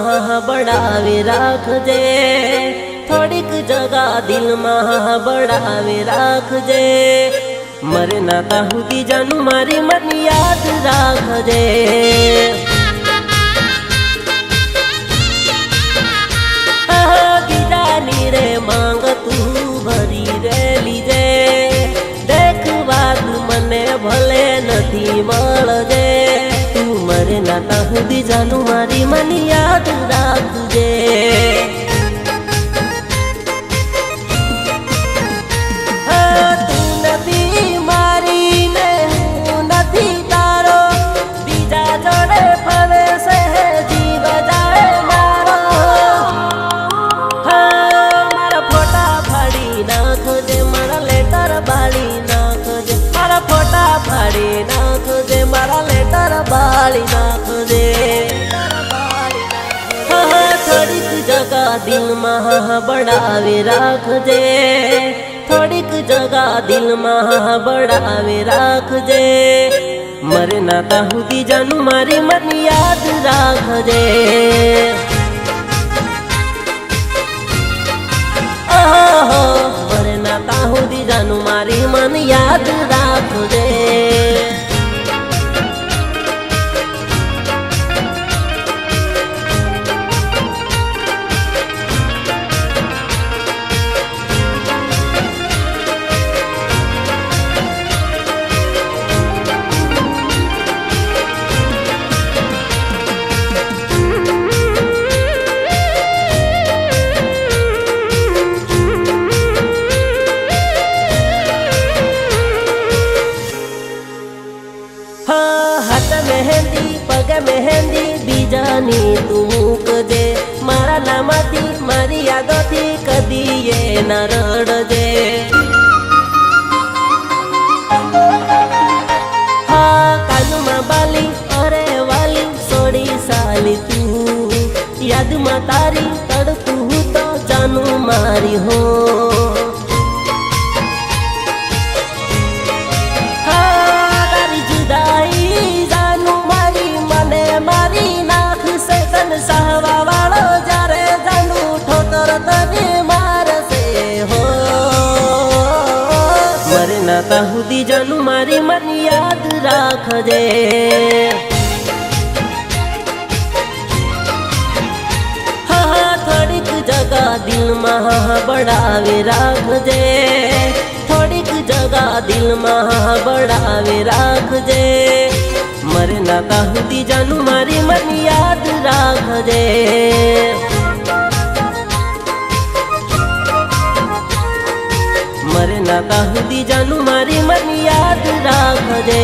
માં બળાવે રાખજે, થોડીક જગા દિલમાં બળાવે રાખજે, મરે ના તા સુધી જાનું મારી મન યાદ રાખજે। ગીરાની રે માંગ તું ભરી રે લીજે, દેખ વાત મને ભલે નથી મળજે, તું મરે ના તા સુધી જાનું મારી મન યાદ રાખજે। થોડીક જગા દિલમાં બળાવે રાખજે, થોડીક જગા દિલમાં બળાવે રાખજે, મરે ના તા સુધી જાનું મારી મન યાદ રાખજે। મરે ના તા સુધી જાનું મારી મન યાદ રાખજે। हाथ मेहंदी पग मेहंदी बीजानी तू मूकजे, मारा नामाथी मारी यादोथी कदी ये न रड़जे। हाँ कानुमा बाली अरे वाली सोड़ी साली तू, याद मा तारी तड़पू तो जानू मारी हो। ता हुदी जानू मारी मन याद राखजे। हाँ थोड़ीक जगह दिल में बड़ावे राखजे, थोड़ीक जगह दिल में बड़ावे राखजे, मरे ना ता हुदी जानू मारी मन याद राखजे। मरे ना ता हुदी जानू मारी मन याद राखजे।